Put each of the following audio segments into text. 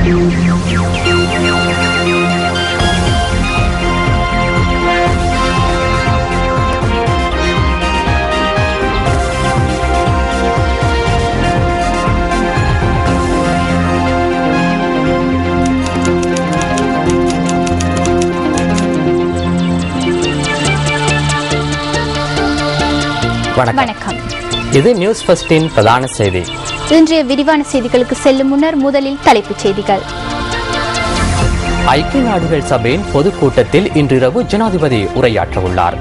வணக்கம். இது நியூஸ் ஃபர்ஸ்டின் பிரதான செய்தி. இன்றைய விரிவான செய்திகளுக்கு செல்லும் முன்னர் முதலில் தலைப்புச் செய்திகள். ஐக்கிய நாடுகள் சபையின் பொதுக்கூட்டத்தில் இன்றிரவு ஜனாதிபதி உரையாற்ற உள்ளார்.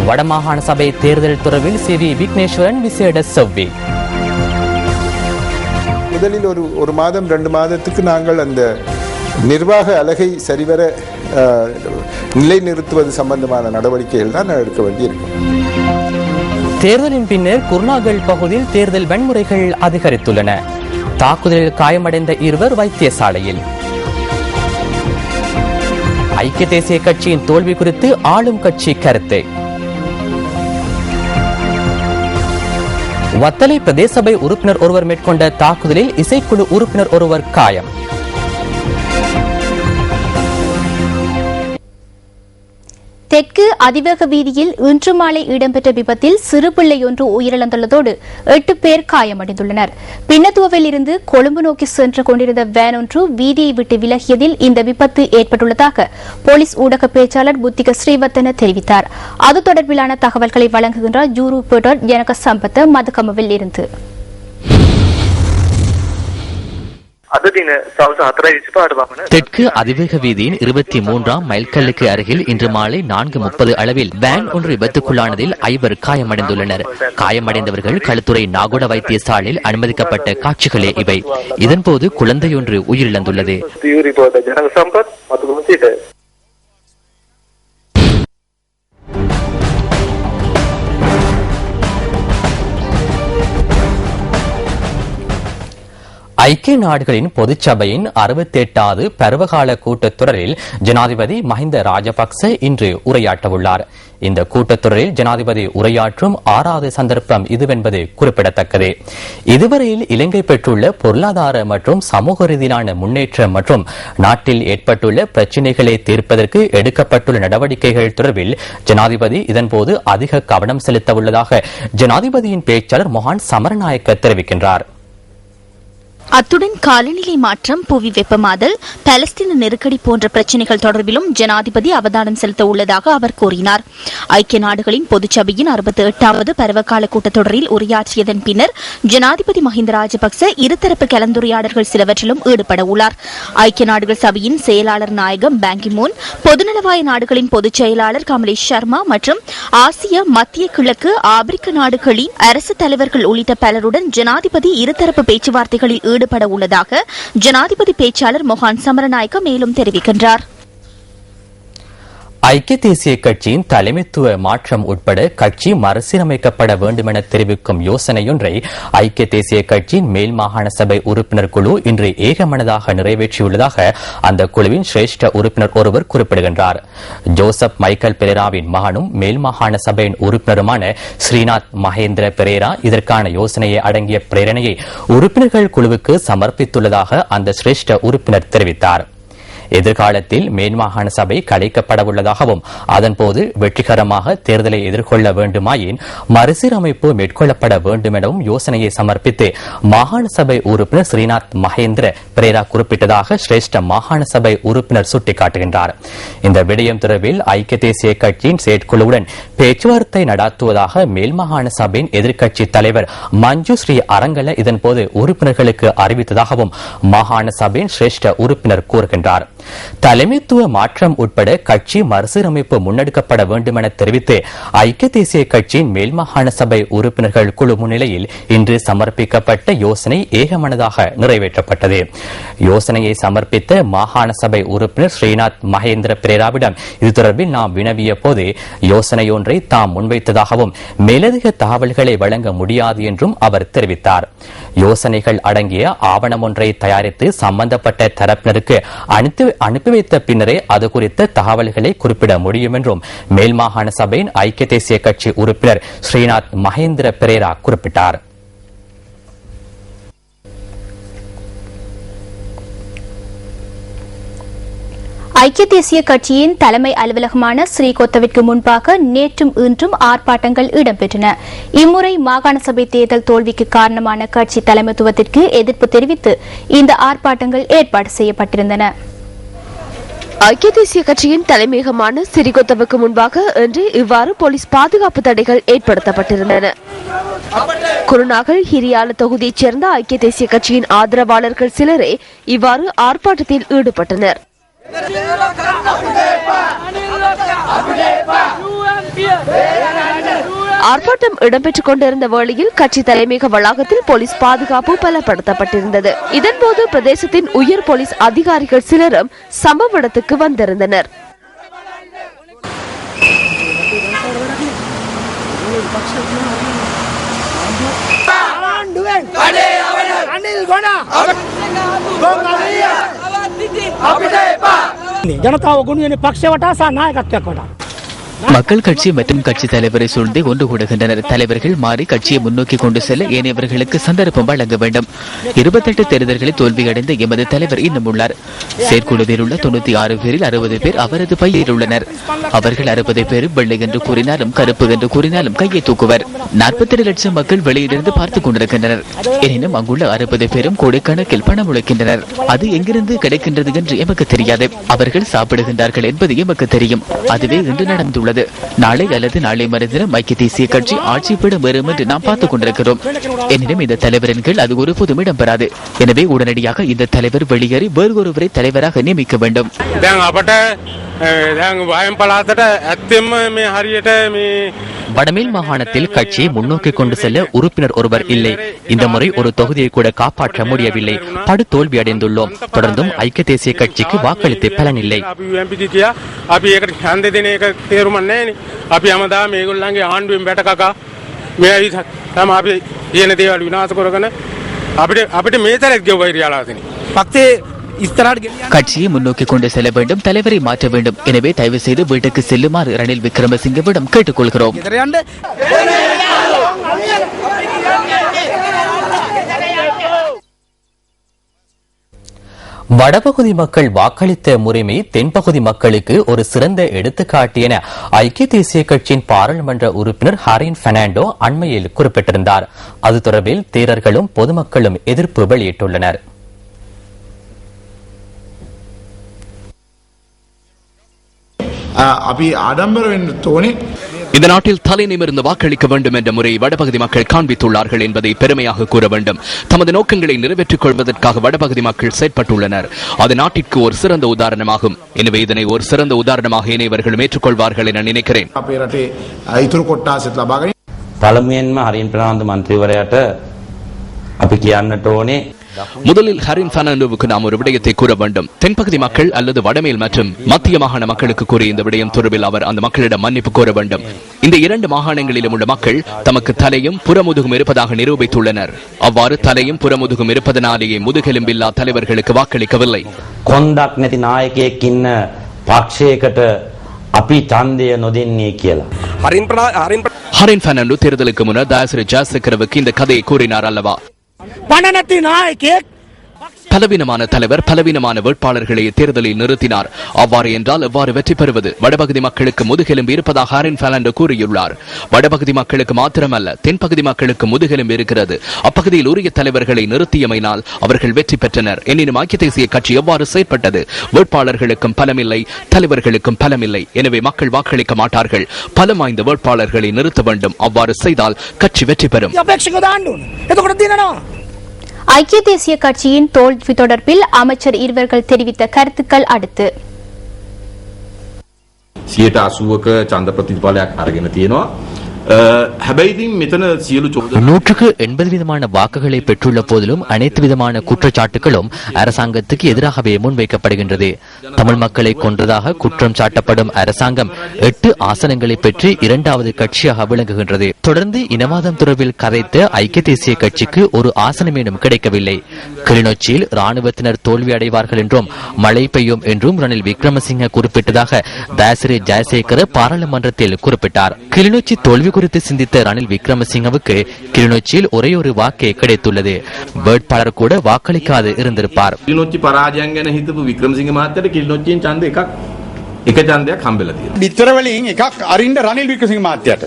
வடமாகாண சபை தேர்தல் தொடர்பில் சி.வி. விக்னேஸ்வரன் விசேட செவ்வி. முதலில் ஒரு மாதம் 2 மாதத்துக்கு நாங்கள் அந்த நிர்வாக அலகை சரிவர நிலைநிறுத்துவது சம்பந்தமான நடவடிக்கைகள் தான் எடுக்க வேண்டியிருக்கும். தேர்தலின் பின்னர் குர்நாகல் பகுதியில் தேர்தல் வன்முறைகள் அதிகரித்துள்ளன. தாக்குதலில் காயமடைந்த 2 வைத்தியசாலையில். ஐக்கிய தேசிய கட்சியின் தோல்வி குறித்து ஆளும் கட்சி கருத்து. வத்தலை பிரதேச சபை உறுப்பினர் ஒருவர் மேற்கொண்ட தாக்குதலில் இசைக்குழு உறுப்பினர் ஒருவர் காயம். தெற்கு அதிவேக வீதியில் இன்று மாலை இடம்பெற்ற விபத்தில் சிறு பிள்ளை ஒன்று உயிரிழந்துள்ளதோடு 8 பேர் காயமடைந்துள்ளனர். பின்னத்துவவில் இருந்து கொழும்பு நோக்கி சென்று கொண்டிருந்த வேன் ஒன்று வீதியை விட்டு விலகியதில் இந்த விபத்து ஏற்பட்டுள்ளதாக போலீஸ் ஊடக பேச்சாளர் புத்திக ஸ்ரீவர்தன தெரிவித்தார். அது தொடர்பிலான தகவல்களை வழங்குகின்றார் ஜூரு பேட்டர் ஜனக சம்பத்த மதுகமவில் இருந்து. தெற்கு அதிவேக வீதியின் 23ஆம் மைல்கல்லுக்கு அருகில் இன்று மாலை 4:30 அளவில் வேன் ஒன்று விபத்துக்குள்ளானதில் 5 காயமடைந்துள்ளனர். காயமடைந்தவர்கள் களுத்துறை நாகோட வைத்தியசாலையில் அனுமதிக்கப்பட்ட காட்சிகளே இவை. இதன்போது குழந்தையொன்று உயிரிழந்துள்ளது. ஐக்கிய நாடுகளின் பொதுச்சபையின் 68வது பருவகால கூட்டத்தொடரில் ஜனாதிபதி மஹிந்த ராஜபக்ச இன்று உரையாற்றவுள்ளார். இந்த கூட்டத்தொடரில் ஜனாதிபதி உரையாற்றும் 6வது சந்தர்ப்பம் இதுவென்பது குறிப்பிடத்தக்கது. இதுவரையில் இலங்கை பெற்றுள்ள பொருளாதார மற்றும் சமூக ரீதியிலான முன்னேற்றம் மற்றும் நாட்டில் ஏற்பட்டுள்ள பிரச்சினைகளை தீர்ப்பதற்கு எடுக்கப்பட்டுள்ள நடவடிக்கைகள் தொடர்பில் ஜனாதிபதி இதன்போது அதிக கவனம் செலுத்த உள்ளதாக ஜனாதிபதியின் பேச்சாளர் மொஹான் சமரநாயக்க தெரிவிக்கின்றார். அத்துடன் காலநிலை மாற்றம், புவி வெப்பமாதல், பாலஸ்தீன நெருக்கடி போன்ற பிரச்சினைகள் தொடர்பிலும் ஜனாதிபதி அவதானம் செலுத்த உள்ளதாக அவர் கூறினார். ஐக்கிய நாடுகளின் பொதுச்சபையின் 68வது பருவகால கூட்டத்தொடரில் உரையாற்றியதன் பின்னர் ஜனாதிபதி மஹிந்த ராஜபக்ச இருதரப்பு கலந்துரையாடல்கள் சிலவற்றிலும் ஈடுபட உள்ளார். ஐக்கிய நாடுகள் சபையின் செயலாளர் நாயகம் பாங்கிமூன், பொதுநலவாய நாடுகளின் பொதுச் செயலாளர் கமலேஷ் சர்மா மற்றும் ஆசிய, மத்திய கிழக்கு, ஆப்பிரிக்க நாடுகளின் அரசு தலைவர்கள் உள்ளிட்ட பலருடன் ஜனாதிபதி இருதரப்பு பேச்சுவார்த்தைகளில் ஈடுபட உள்ளதாக ஜனாதிபதி பேச்சாளர் மொஹான் சமரநாயக்க மேலும் தெரிவிக்கின்றார். ஐக்கிய தேசிய கட்சியின் தலைமைத்துவ மாற்றம் உட்பட கட்சி மறுசீரமைக்கப்பட வேண்டும் என தெரிவிக்கும் யோசனையொன்றை ஐக்கிய தேசிய கட்சியின் மேல் மாகாண சபை உறுப்பினர் குழு இன்று ஏகமனதாக நிறைவேற்றியுள்ளதாக அந்த குழுவின் சிரேஷ்ட உறுப்பினர் ஒருவர் குறிப்பிடுகின்றார். ஜோசப் மைக்கேல் பெரேராவின் மகனும் மேல் மாகாண சபையின் உறுப்பினருமான ஸ்ரீநாத் மகேந்திர பெரேரா இதற்கான யோசனையை அடங்கிய பிரேரணையை உறுப்பினர்கள் குழுவுக்கு சமர்ப்பித்துள்ளதாக அந்த சிரேஷ்ட உறுப்பினர் தெரிவித்தார். எதிர்காலத்தில் மேல்மாகாண சபை கலைக்கப்படவுள்ளதாகவும் அதன்போது வெற்றிகரமாக தேர்தலை எதிர்கொள்ள வேண்டுமாயின் மறுசீரமைப்பு மேற்கொள்ளப்பட வேண்டும் எனவும் யோசனையை சமர்ப்பித்து மாகாண சபை உறுப்பினர் ஸ்ரீநாத் மகேந்திர பெரேரா குறிப்பிட்டதாக சிரேஷ்ட மாகாண சபை உறுப்பினர் சுட்டிக்காட்டுகின்றார். இந்த விடயம் தொடர்பில் ஐக்கிய தேசிய கட்சியின் செயற்குழுவுடன் பேச்சுவார்த்தை நடாத்துவதாக மேல்மாகாண சபையின் எதிர்க்கட்சி தலைவர் மஞ்சு ஸ்ரீ அரங்கல இதன்போது உறுப்பினர்களுக்கு அறிவித்ததாகவும் மாகாண சபையின் சிரேஷ்ட உறுப்பினர் கூறுகின்றார். தலைமைத்துவ மாற்றம் உட்பட கட்சி மறுசீரமைப்பு முன்னெடுக்கப்பட வேண்டும் என தெரிவித்து ஐக்கிய தேசிய கட்சியின் மேல்மாகாண சபை உறுப்பினர்கள் குழு முன்னிலையில் இன்று சமர்ப்பிக்கப்பட்ட யோசனை ஏகமனதாக நிறைவேற்றப்பட்டது. யோசனையை சமர்ப்பித்த மாகாண சபை உறுப்பினர் ஸ்ரீநாத் மகேந்திர பெரேராவிடம் இது தொடர்பில் நாம் வினவிய போது யோசனையொன்றை தாம் முன்வைத்ததாகவும் மேலதிக தகவல்களை வழங்க முடியாது என்றும் அவர் தெரிவித்தார். யோசனைகள் அடங்கிய ஆவணம் ஒன்றை தயாரித்து சம்பந்தப்பட்ட தரப்பினருக்கு அனுப்பி வைத்த பின்னரே அது குறித்த தகவல்களை குறிப்பிட முடியும் என்றும் மேல்மாகாண சபையின் ஐக்கிய தேசிய கட்சி உறுப்பினர் ஸ்ரீநாத் மகேந்திர பெரேரா குறிப்பிட்டார். ஐக்கிய தேசிய கட்சியின் தலைமை அலுவலகமான ஸ்ரீகொத்தவிற்கு முன்பாக நேற்றும் இன்றும் ஆர்ப்பாட்டங்கள் இடம்பெற்றன. இம்முறை மாகாண சபை தேர்தல் தோல்விக்கு காரணமான கட்சி தலைமைத்துவத்திற்கு எதிர்ப்பு தெரிவித்து இந்த ஆர்ப்பாட்டங்கள் ஏற்பாடு செய்யப்பட்டிருந்தன. ஐக்கிய தேசிய கட்சியின் தலைமையகமான சிறிகொத்தவுக்கு முன்பாக இன்று இவ்வாறு போலீஸ் பாதுகாப்பு தடைகள் ஏற்படுத்தப்பட்டிருந்தன. குருநாகல் ஹிரியால தொகுதியைச் சேர்ந்த ஐக்கிய தேசிய கட்சியின் ஆதரவாளர்கள் சிலரே இவ்வாறு ஆர்ப்பாட்டத்தில் ஈடுபட்டனர். ஆர்ப்பாட்டம் இடம்பெற்றுக் கொண்டிருந்த வேளையில் கட்சி தலைமையக வளாகத்தில் போலீஸ் பாதுகாப்பு பலப்படுத்தப்பட்டிருந்தது. இதன்போது பிரதேசத்தின் உயர் போலீஸ் அதிகாரிகள் சிலரும் சம்பவ இடத்துக்கு வந்திருந்தனர். மக்கள் கட்சி மற்றும் கட்சி தலைவரை சூழ்ந்து ஒன்று கூடுகின்றனர். தலைவர்கள் மாறி கட்சியை முன்னோக்கி கொண்டு செல்ல ஏனையவர்களுக்கு சந்தர்ப்பம் வழங்க வேண்டும். 28 தேர்தல்களில் தோல்வியடைந்த எமது தலைவர் இன்னும் உள்ளார். செயற்குழுவில் உள்ள 96 பேரில் 60 பேர் அவரது பையில் உள்ளனர். அவர்கள் 60 பேரும் வெள்ளை என்று கூறினாலும் கருப்பு என்று கூறினாலும் கையை தூக்குவர். 42 லட்சம் மக்கள் வெளியிலிருந்து பார்த்துக் கொண்டிருக்கின்றனர். எனினும் அங்குள்ள 60 பேரும் கோடிக்கணக்கில் பணம் உழைக்கின்றனர். அது எங்கிருந்து கிடைக்கின்றது என்று எமக்கு தெரியாது. அவர்கள் சாப்பிடுகின்றார்கள் என்பது எமக்கு தெரியும். அதுவே இன்று நடந்துள்ளது. நாளை அல்லது நாளை மறுதினம் ஐக்கிய தேசிய கட்சி ஆட்சி பீடம் வரும் என்று நாம் பார்த்துக் கொண்டிருக்கிறோம். எனினும் இந்த தலைவரின் கீழ் அது ஒருபோதும் இடம்பெறாது. எனவே உடனடியாக இந்த தலைவர் வெளியேறி வேறு ஒருவரை தலைவராக நியமிக்க வேண்டும். வடமேல் மாகாணத்தில் கட்சியை முன்னோக்கி கொண்டு செல்ல உறுப்பினர் ஒருவர் இல்லை. இந்த முறை ஒரு தொகுதியை கூட காப்பாற்ற முடியவில்லை. படு தோல்வி அடைந்துள்ளோம். தொடர்ந்தும் ஐக்கிய தேசிய கட்சிக்கு வாக்களித்து பலனில்லை. கட்சியை முன்னோக்கி கொண்டு செல்ல வேண்டும். தலைவரை மாற்ற வேண்டும். எனவே தயவு செய்து வீட்டுக்கு செல்லுமாறு ரணில் விக்ரமசிங்கவிடம் கேட்டுக்கொள்கிறோம். வடபகுதி மக்கள் வாக்களித்த முறைமை தென்பகுதி மக்களுக்கு ஒரு சிறந்த எடுத்துக்காட்டு என ஐக்கிய தேசிய கட்சியின் பாராளுமன்ற உறுப்பினர் ஹரின் பெர்னாண்டோ அண்மையில் குறிப்பிட்டிருந்தார். அது தொடர்பில் தேரர்களும் பொதுமக்களும் எதிர்ப்பு வெளியிட்டுள்ளனர். இந்த நாட்டில் தலை நிமிர்ந்து வாக்களிக்க வேண்டும் என்ற முறை வடபகுதி மக்கள் காண்பித்துள்ளார்கள் என்பதை பெருமையாக கூற வேண்டும். தமது நோக்கங்களை நிறைவேற்றிக் கொள்வதற்காக வடபகுதி மக்கள் செயற்பட்டுள்ளனர். அது நாட்டிற்கு ஒரு சிறந்த உதாரணமாகும். எனவே இதனை ஒரு சிறந்த உதாரணமாக இணையவர்களும் ஏற்றுக்கொள்வார்கள் என நினைக்கிறேன். தலைமையன்ம ஹரின் பிரணாந்த் மந்திரிவரையாட்ட அப்படி කියන්නට ඕනේ. முதலில் ஹரின் பெர்னாண்டோவுக்கு நாம் ஒரு விடயத்தை கூற வேண்டும். தென்பகுதி மக்கள் அல்லது வடமேல் மற்றும் மத்திய மாகாண மக்களுக்கு கூறிய இந்த விடயம் தொடர்பில் அவர் அந்த மக்களிடம் மன்னிப்பு கோர வேண்டும். இந்த 2 மாகாணங்களிலும் உள்ள மக்கள் தமக்கு தலையும் புறமுதுகும் இருப்பதாக நிரூபித்துள்ளனர். அவ்வாறு தலையும் புறமுதுகும் இருப்பதனாலேயே முதுகெலும்பில்லா தலைவர்களுக்கு வாக்களிக்கவில்லை. කොන්දක් නැති නායකයෙක් ඉන්න පක්ෂයකට අපි ඡන්දය නොදෙන්නේ කියලා. ஹரின் பெர்னாண்டோ தேர்தலுக்கு முன்னர் தாசரி ஜாசக்கரவுக்கு இந்த கதையை கூறினார் அல்லவா? பலவீனமான தலைவர் பலவீனமான வேட்பாளர்களை தேர்தலில் நிறுத்தினார். அவ்வாறு என்றால் எவ்வாறு வெற்றி பெறுவது? வடபகுதி மக்களுக்கு முதுகெலும்பு இருப்பதாக ஹரின் பெர்னாண்டோ கூறியுள்ளார். வடபகுதி மக்களுக்கு மாத்திரமல்ல, தென்பகுதி மக்களுக்கு முதுகெலும்பு இருக்கிறது. அப்பகுதியில் உரிய தலைவர்களை நிறுத்தியமையினால் அவர்கள் வெற்றி பெற்றனர். எனினும் ஐக்கிய தேசிய கட்சி எவ்வாறு செயற்பட்டது? வேட்பாளர்களுக்கும் பலமில்லை, தலைவர்களுக்கும் பலமில்லை. எனவே மக்கள் வாக்களிக்க மாட்டார்கள். பலம் வாய்ந்த வேட்பாளர்களை நிறுத்த வேண்டும். அவ்வாறு செய்தால் கட்சி வெற்றி பெறும். ஐக்கிய தேசிய கட்சியின் தோல்வி தொடர்பில் அமைச்சர் இருவர்கள் தெரிவித்த கருத்துக்கள் அடுத்து. 80%ක ඡන්ද ප්‍රතිඵලයක් අරගෙන තියෙනවා. හැබැයි මෙතන සියලු 180% வாக்குகளை பெற்றுள்ள போதிலும் அனைத்து விதமான குற்றச்சாட்டுகளும் அரசாங்கத்துக்கு எதிராகவே முன்வைக்கப்படுகின்றது. தமிழ் மக்களை கொன்றதாக குற்றம் சாட்டப்படும் அரசாங்கம் 8 ஆசனங்களை பெற்று 2வது கட்சியாக விளங்குகின்றது. தொடர்ந்து இனவாதம் தொடர்பில் கதைத்த ஐக்கிய தேசிய கட்சிக்கு ஒரு ஆசனமேனும் கிடைக்கவில்லை. கிளிநொச்சியில் ராணுவத்தினர் தோல்வி அடைவார்கள் என்றும் மழை பெய்யும் என்றும் ரணில் விக்ரமசிங்க குறிப்பிட்டதாக தாசரி ஜெயசேகர பாராளுமன்றத்தில் குறிப்பிட்டார். கிளிநொச்சி தோல்வி குறித்து சிந்தித்த ரணில் விக்ரமசிங்கவுக்கு கிளிநொச்சியில் ஒரே ஒரு வாக்கே கிடைத்துள்ளது. வேட்பாளர் கூட வாக்களிக்காது இருந்திருப்பார். கிளிநொச்சி பராஜயம் ගැන හිතපු වික්‍රමසිංහ මහත්තයාට කිලිනොච්චියෙන් ඡන්ද එක ඡන්දයක් හම්බෙලා තියෙනවා. පිටර වලින් එකක් අරින්න රනිල් වික්‍රමසිංහ මහත්තයාට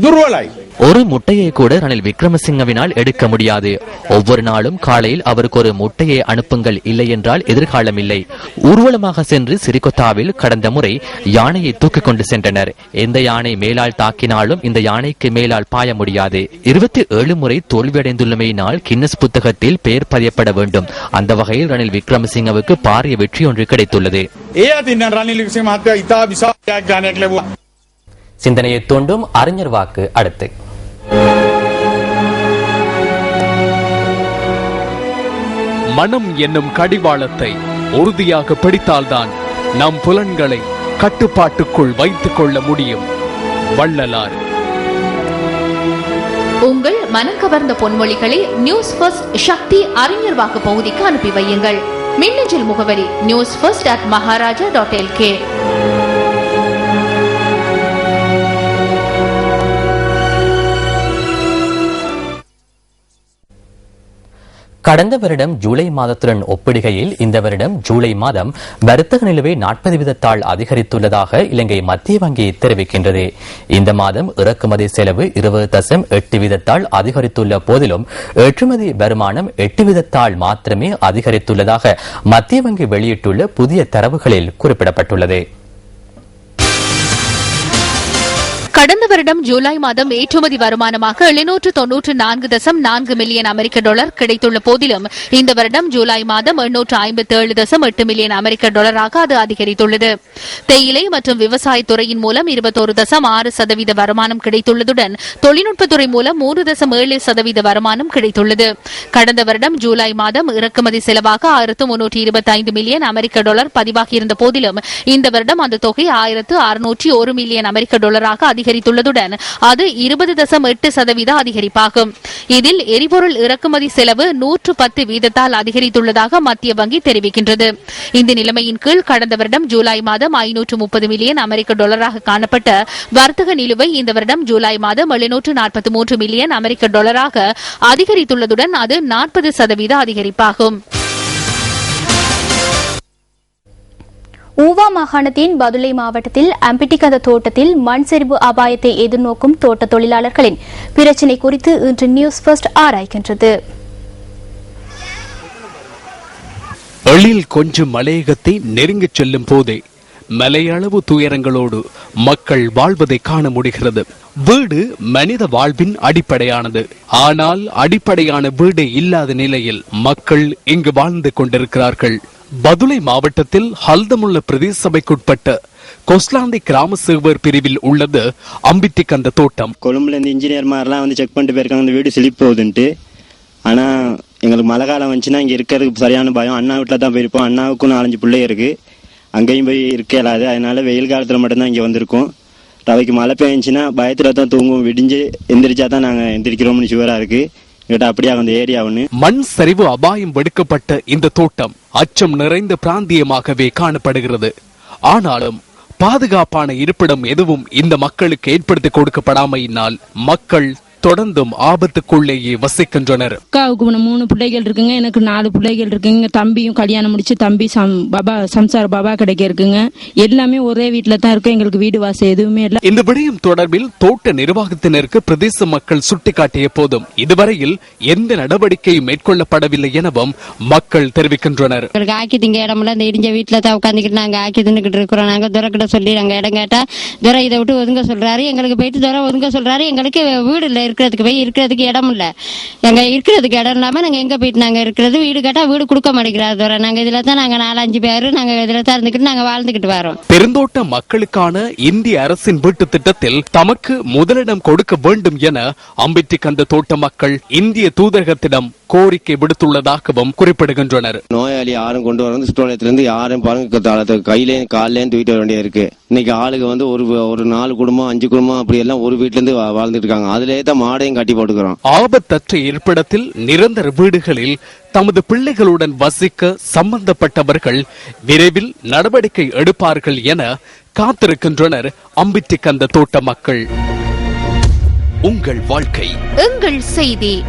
දුර්වලයි. ஒரு முட்டையை கூட ரணில் விக்ரமசிங்கவினால் எடுக்க முடியாது. ஒவ்வொரு நாளும் காலையில் அவருக்கு ஒரு முட்டையை அனுப்புங்கள், இல்லை என்றால் எதிர்காலம் இல்லை. ஊர்வலமாக சென்று சிறிகொத்தாவில் கடந்த முறை யானையை தூக்கிக் கொண்டு சென்றனர். எந்த யானை மேலால் தாக்கினாலும் இந்த யானைக்கு மேலால் பாய முடியாது. 27 முறை தோல்வியடைந்துள்ளமையினால் கின்னஸ் புத்தகத்தில் பெயர் பதியப்பட வேண்டும். அந்த வகையில் ரணில் விக்ரமசிங்கவுக்கு பாரிய வெற்றி ஒன்று கிடைத்துள்ளது. சிந்தனையை தூண்டும் அறிஞர் வாக்கு அடுத்து. மனம் என்னும் கடிவாளத்தை உறுதியாக பிடித்தால்தான் நம் புலன்களை கட்டுப்பாட்டுக்குள் வைத்துக் கொள்ள முடியும். வள்ளலார். உங்கள் மனம் கவர்ந்த பொன்மொழிகளை நியூஸ் ஃபர்ஸ்ட் சக்தி அறிஞர் வாக்கு பகுதிக்கு அனுப்பி வையுங்கள். மின்னஞ்சல் முகவரி newsfirst@maharaja.lk. கடந்த வருடம் ஜூலை மாதத்துடன் ஒப்பிடுகையில் இந்த வருடம் ஜூலை மாதம் வர்த்தக நிலுவை 40 வீதத்தால் அதிகரித்துள்ளதாக இலங்கை மத்திய வங்கி தெரிவிக்கின்றது. இந்த மாதம் இறக்குமதி செலவு 20.8 வீதத்தால் அதிகரித்துள்ள போதிலும் ஏற்றுமதி வருமானம் 8 வீதத்தால் மாத்திரமே அதிகரித்துள்ளதாக மத்திய வங்கி வெளியிட்டுள்ள புதிய தரவுகளில் குறிப்பிடப்பட்டுள்ளது. கடந்த வருடம் ஜூலை மாதம் ஏற்றுமதி வருமானமாக 794.4 மில்லியன் அமெரிக்க டாலர் கிடைத்துள்ள போதிலும் இந்த வருடம் ஜூலை மாதம் 857.8 மில்லியன் அமெரிக்க டாலராக அது அதிகரித்துள்ளது. தேயிலை மற்றும் விவசாயத்துறையின் மூலம் 21.6% வருமானம் கிடைத்துள்ளதுடன் தொழில்நுட்பத்துறை மூலம் 3.7% வருமானம் கிடைத்துள்ளது. கடந்த வருடம் ஜூலை மாதம் இறக்குமதி செலவாக 1325 மில்லியன் அமெரிக்க டாலர் பதிவாகியிருந்த போதிலும் இந்த வருடம் அந்த தொகை 1601 மில்லியன் அமெரிக்க டாலராக அதிகரித்துள்ளதுடன் அது 20.8% அதிகரிப்பாகும். இதில் எரிபொருள் இறக்குமதி செலவு 110 வீதத்தால் அதிகரித்துள்ளதாக மத்திய வங்கி தெரிவிக்கின்றது. இந்த நிலைமையின் கீழ் கடந்த வருடம் ஜூலை மாதம் 530 மில்லியன் அமெரிக்க டாலராக காணப்பட்ட வர்த்தக நிலுவை இந்த வருடம் ஜூலை மாதம் 743 மில்லியன் அமெரிக்க டாலராக அதிகரித்துள்ளதுடன் அது 40% அதிகரிப்பாகும். ஊவா மாகாணத்தின் பதுளை மாவட்டத்தில் அம்பிட்டிகந்த தோட்டத்தில் மண் சரிவு அபாயத்தை எதிர்நோக்கும் தோட்ட தொழிலாளர்களின் பிரச்சினை குறித்து இன்று நியூஸ் ஃபர்ஸ்ட் ஆராய்கின்றது. எழில் கொஞ்சம் மலையகத்தை நெருங்கிச் செல்லும் போதே மலையளவு துயரங்களோடு மக்கள் வாழ்வதை காண முடிகிறது. வீடு மனித வாழ்வின் அடிப்படையானது. ஆனால் அடிப்படையான வீடு இல்லாத நிலையில் மக்கள் இங்கு வாழ்ந்து கொண்டிருக்கிறார்கள். பதுளை மாவட்டத்தில் ஹல்தமுள்ள பிரதேச சபைக்குட்பட்ட கொஸ்லாந்தி கிராம சேவர் பிரிவில் உள்ளது அம்பிட்டிகந்த தோட்டம். கொழும்புல இருந்து இன்ஜினியர் மாதிரிலாம் வந்து செக் பண்ணிட்டு போயிருக்காங்க இந்த வீடு சிலிப் போகுதுன்ட்டு. ஆனா எங்களுக்கு மழை காலம் வந்துச்சுன்னா இங்க இருக்கிறதுக்கு சரியான பயம். அண்ணா வீட்டுல தான் போயிருப்போம். அண்ணாவுக்கும் 4 பிள்ளை இருக்கு. அங்கேயும் போய் இருக்க இயலாது. அதனால வெயில் காலத்துல மட்டும்தான் இங்க வந்திருக்கோம். ரவைக்கு மழை பெஞ்சுன்னா பயத்துல தான் தூங்குவோம். விடிஞ்சு எந்திரிச்சா தான் நாங்க எந்திரிக்கிறோம்னு சுவரா இருக்கு. அப்படியே அந்த ஏரியா ஒண்ணு. மண் சரிவு அபாயம் விடுக்கப்பட்ட இந்த தோட்டம் அச்சம் நிறைந்த பிராந்தியமாகவே காணப்படுகிறது. ஆனாலும் பாதுகாப்பான இருப்பிடம் எதுவும் இந்த மக்களுக்கு ஏற்படுத்தி கொடுக்கப்படாமையினால் மக்கள் தொடர்ந்தும் ஆபத்துக்குள்ளேயே வசிக்கின்றனர். அக்காவுக்கு 3 பிள்ளைகள் இருக்குங்க. எனக்கு 4 பிள்ளைகள் இருக்குங்க. தம்பியும் கல்யாணம் முடிச்சு தம்பி சம்சார பாபா கிடைக்க இருக்குங்க. எல்லாமே ஒரே வீட்டுல தான் இருக்கும். எங்களுக்கு வீடு வாசல் எதுவுமே இல்லை. இந்த விடயம் தொடர்பில் தோட்ட நிர்வாகத்தினருக்கு பிரதேச மக்கள் சுட்டிக்காட்டிய போதும் இதுவரையில் எந்த நடவடிக்கையும் மேற்கொள்ளப்படவில்லை எனவும் மக்கள் தெரிவிக்கின்றனர். ஆக்கி திங்க இடம்ல இந்த இடிஞ்ச வீட்டுல தான் உட்காந்துக்கிட்டு நாங்க ஆக்கி தின்னுக்கிட்டு இருக்கிறோம். நாங்க துரைக்கிட்ட சொல்லி நாங்க இடம் கேட்டா துரை இதை விட்டு ஒதுங்க சொல்றாரு. எங்களுக்கு போயிட்டு துரை ஒதுங்க சொல்றாரு. எங்களுக்கு வீடு இல்லை, இருக்கிறதுக்கு இடம் இல்ல. எங்க இருக்கிறதுக்கு இடம் இல்லாம நாங்க எங்க போயிட்டு நாங்க இருக்கிறது. வீடு கேட்டா வீடு கொடுக்க மாட்டேங்கிறாரு. நாங்க இதுல தான் நாங்க 4-5 பேரு நாங்க இதுல தான் இருந்துக்கிட்டு நாங்க வாழ்ந்துகிட்டு வரோம். பெருந்தோட்ட மக்களுக்கான இந்திய அரசின் வீட்டு திட்டத்தில் தமக்கு முதலிடம் கொடுக்க வேண்டும் என அம்பிட்டிகந்த தோட்ட மக்கள் இந்திய தூதரகத்திடம் கோரிக்கை விடுத்துள்ளதாகவும் குறிப்பிடுகின்றனர். நோயாளி யாரும் கொண்டு வர சுற்றுலாத்திலிருந்து யாரும் பாருங்க கையிலே காலையிலேயும் தூக்கிட்டு வர வேண்டியது இருக்கு. இன்னைக்கு ஆளுங்க வந்து ஒரு 4 குடும்பம் 5 குடும்பம் அப்படி எல்லாம் ஒரு வீட்டுல இருந்து வாழ்ந்துட்டு இருக்காங்க. அதுலயே தான் மாடையும் கட்டி போட்டுக்கிறோம். ஆபத்தற்ற இருப்பிடத்தில் நிரந்தர வீடுகளில் தமது பிள்ளைகளுடன் வசிக்க சம்பந்தப்பட்டவர்கள் விரைவில் நடவடிக்கை எடுப்பார்கள் என காத்திருக்கின்றனர் அம்பிட்டிகந்த தோட்ட மக்கள். உங்கள் வாழ்க்கை எங்கள் செய்தி.